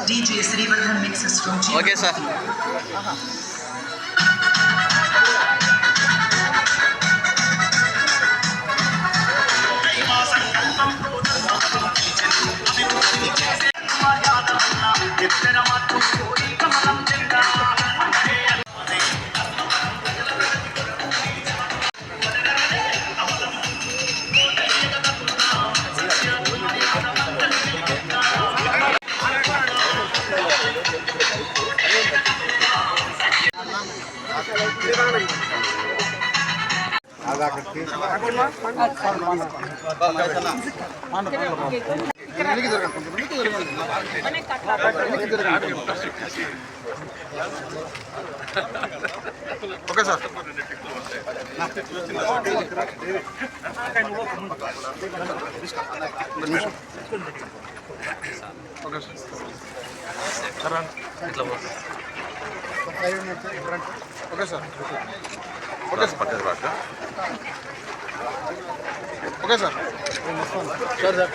DJ Srivardhan mixes from G. Okay, sir. Okay sir okay sir okay sir పక్కన రాక okay sir sir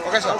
okay sir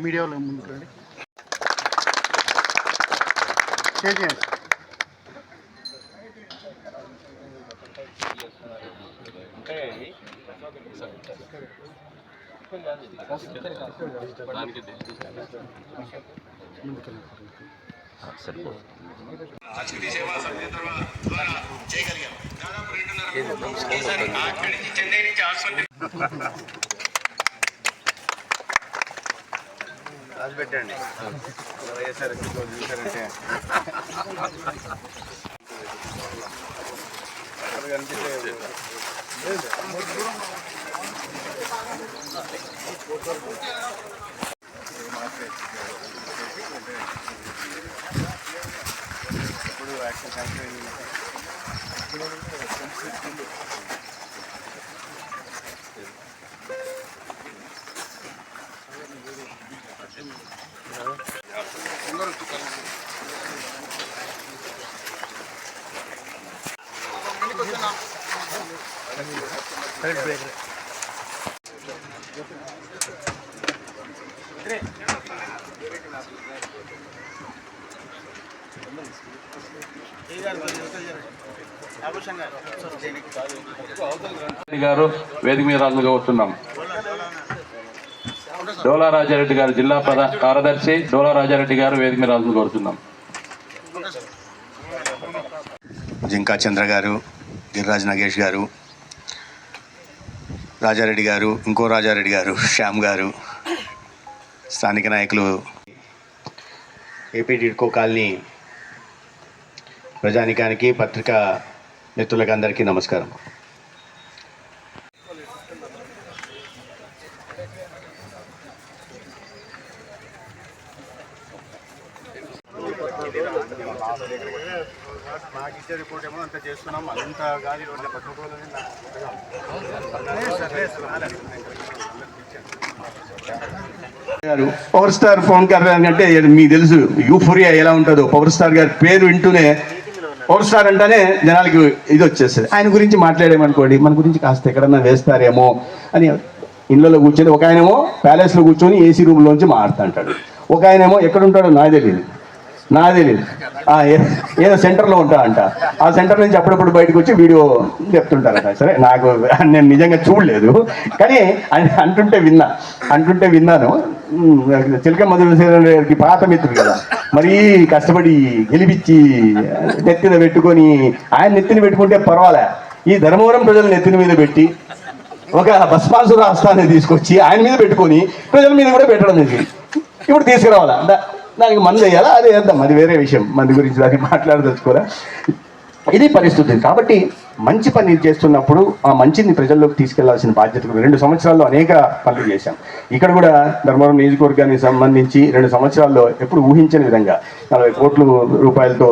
మీడియాలో ముందు రండి అతిథి సేవా సమితి ద్వారా చేయగలిగాం. దాదాపు 2.5 అక్కడి నుంచి చెన్నై నుంచి రాసి పెట్టండి. వైఎస్ఆర్ చూసారంటే కనిపిస్తే ఇప్పుడు యాక్షన్ గారు వేదిక మీద రాజుగా వస్తున్నాం. డోలా రాజారెడ్డి గారు జిల్లా కార్యదర్శి డోలా రాజారెడ్డి గారు వేదిక మీద రాజుగా కోరుతున్నాం. జింకా చంద్ర గారు, గిరిరాజ్ నగేష్ గారు, రాజారెడ్డి గారు, ఇంకో రాజారెడ్డి గారు, శ్యామ్ గారు, స్థానిక నాయకులు, ఏపీ టిడ్కో కాలనీ ప్రజానికానికి, పత్రికా మిత్రులకు అందరికీ నమస్కారం. నాకు ఇచ్చే రిపోర్ట్ ఏమో అంత చేస్తున్నాం, అంత గాలి ఉండే పవర్ స్టార్ పవన్ కళ్యాణ్ అంటే మీకు తెలుసు యూఫోరియా ఎలా ఉంటుందో. పవర్ స్టార్ గారి పేరు వింటూనే పవర్ స్టార్ అంటేనే జనాలకి ఇది వచ్చేస్తుంది. ఆయన గురించి మాట్లాడేమనుకోండి, మన గురించి కాస్త ఎక్కడన్నా వేస్తారేమో అని ఇళ్ళలో కూర్చొని, ఒక ఆయనేమో ప్యాలెస్లో కూర్చొని ఏసీ రూమ్లోంచి మాట్లాడుతుంటాడు, ఒక ఆయనేమో ఎక్కడుంటాడో నాకు తెలియదు ఏదో సెంటర్లో ఉంటా అంట. ఆ సెంటర్ నుంచి అప్పుడప్పుడు బయటకు వచ్చి వీడియో చెప్తుంటారట. సరే, నాకు నేను నిజంగా చూడలేదు, కానీ అంటుంటే విన్నాను. చిలక మధుసూదన్ గారికి పాత మిత్రుడు కదా, మరీ కష్టపడి గెలిపించి నెత్తిన పెట్టుకొని, ఆయన నెత్తిన పెట్టుకుంటే పర్వాలే, ఈ ధర్మవరం ప్రజలు నెత్తిన మీద పెట్టి ఒక భస్మాసుర హస్తాన్ని తీసుకొచ్చి ఆయన మీద పెట్టుకొని ప్రజల మీద కూడా పెట్టడం జరిగింది. ఇప్పుడు తీసుకురావాలా, దానికి మంది వేయాలా, అది వేద్దాం, అది వేరే విషయం, మంది గురించి దానికి మాట్లాడదలుచుకోరా. ఇది పరిస్థితి. కాబట్టి మంచి పని చేస్తున్నప్పుడు ఆ మంచిని ప్రజల్లోకి తీసుకెళ్లాల్సిన బాధ్యత. 2 సంవత్సరాల్లో అనేక పనులు చేశాం. ఇక్కడ కూడా ధర్మవరం నియోజకవర్గానికి సంబంధించి 2 సంవత్సరాల్లో ఎప్పుడు ఊహించని విధంగా 40 కోట్ల రూపాయలతో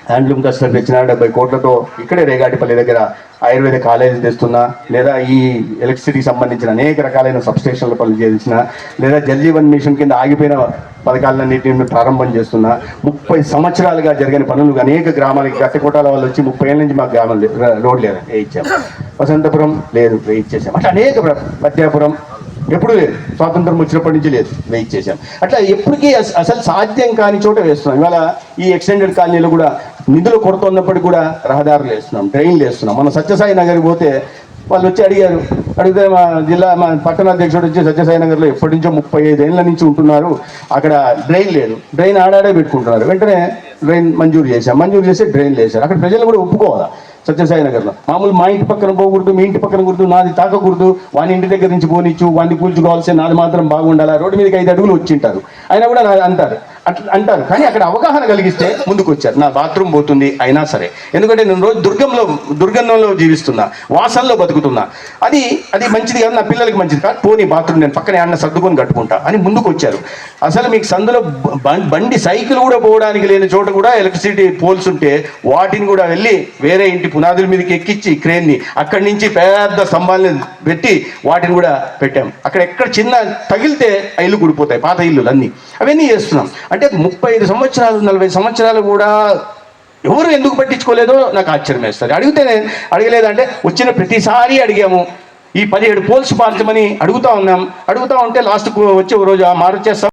హ్యాండ్లూమ్ క్లస్టర్ తెచ్చిన, 70 కోట్లతో ఇక్కడే రేగాటిపల్లి దగ్గర ఆయుర్వేద కాలేజీ తెస్తున్నా, లేదా ఈ ఎలక్ట్రిసిటీకి సంబంధించిన అనేక రకాలైన సబ్స్టేషన్ల పనులు చేసిన, లేదా జల్ జీవన్ మిషన్ కింద ఆగిపోయిన పథకాలన్నింటినీ ప్రారంభం చేస్తున్నా. 30 సంవత్సరాలుగా జరిగిన పనులు అనేక గ్రామాలకి, గట్టకోటాల వాళ్ళు వచ్చి 30 ఏళ్ళ నుంచి మాకు గ్రామం రోడ్ లేదు, వేయించాం. వసంతపురం లేదు, వేయించేసాం. అట్లా అనేక, పత్యాపురం ఎప్పుడు లేదు, స్వాతంత్రం వచ్చినప్పటి నుంచి లేదు, వేయించేసాం. అట్లా ఎప్పటికీ అసలు సాధ్యం కాని చోట వేస్తున్నాం. ఇవాళ ఈ ఎక్స్టెండెడ్ కాలనీలో కూడా నిధులు కొరత ఉన్నప్పటికీ కూడా రహదారులు వేస్తున్నాం, ట్రైన్లు వేస్తున్నాం. మన సత్యసాయి నగర్కి పోతే వాళ్ళు వచ్చి అడిగితే మా పట్టణ అధ్యక్షుడు వచ్చి సత్యసాయి నగర్లో ఎప్పటి నుంచో 35 ఏళ్ళ నుంచి ఉంటున్నారు, అక్కడ డ్రైన్ లేదు, డ్రైన్ ఆడాడే పెట్టుకుంటున్నారు. వెంటనే డ్రైన్ మంజూరు చేసి డ్రైన్లు వేశారు. అక్కడ ప్రజలు కూడా ఒప్పుకోవాలా, సత్యసాయి నగర్లో మామూలు మా ఇంటి పక్కన పోకూడదు, మీ ఇంటి పక్కన కూడదు, నాది తాకకూడదు, వాని ఇంటి దగ్గర నుంచి పోనిచ్చు, వాడిని కూల్చుకోవాల్సి, నాది మాత్రం బాగుండాలా, రోడ్డు మీదకి 5 అడుగులు వచ్చింటారు, అయినా కూడా అంటారు. కానీ అక్కడ అవగాహన కలిగిస్తే ముందుకు వచ్చారు. నా బాత్రూమ్ పోతుంది అయినా సరే, ఎందుకంటే నేను రోజు దుర్గంధంలో జీవిస్తున్నా, వాసనలో బతుకుతున్నా, అది మంచిది కాదు, నా పిల్లలకి మంచిది కాదు, పోనీ బాత్రూమ్ నేను పక్కనే అన్న సర్దుకొని కట్టుకుంటా అని ముందుకు వచ్చారు. అసలు మీకు సందులో బండి సైకిల్ కూడా పోవడానికి లేని చోట కూడా ఎలక్ట్రిసిటీ పోల్స్ ఉంటే వాటిని కూడా వెళ్ళి వేరే ఇంటి పునాదుల మీదకి ఎక్కించి క్రేన్ని అక్కడి నుంచి పెద్ద స్తంభాలను పెట్టి వాటిని కూడా పెట్టాం. అక్కడ ఎక్కడ చిన్న తగిలితే ఆ ఇల్లు కూడిపోతాయి, పాత ఇల్లులు అన్నీ, అవన్నీ చేస్తున్నాం. అంటే 35 సంవత్సరాలు 40 సంవత్సరాలు కూడా ఎవరు ఎందుకు పట్టించుకోలేదో నాకు ఆశ్చర్యం వేస్తుంది. అడగలేదంటే వచ్చిన ప్రతిసారి అడిగాము. ఈ 17 పోల్స్ మార్చమని అడుగుతా ఉంటే లాస్ట్కు వచ్చి ఒక రోజు మార్చేస్తాం.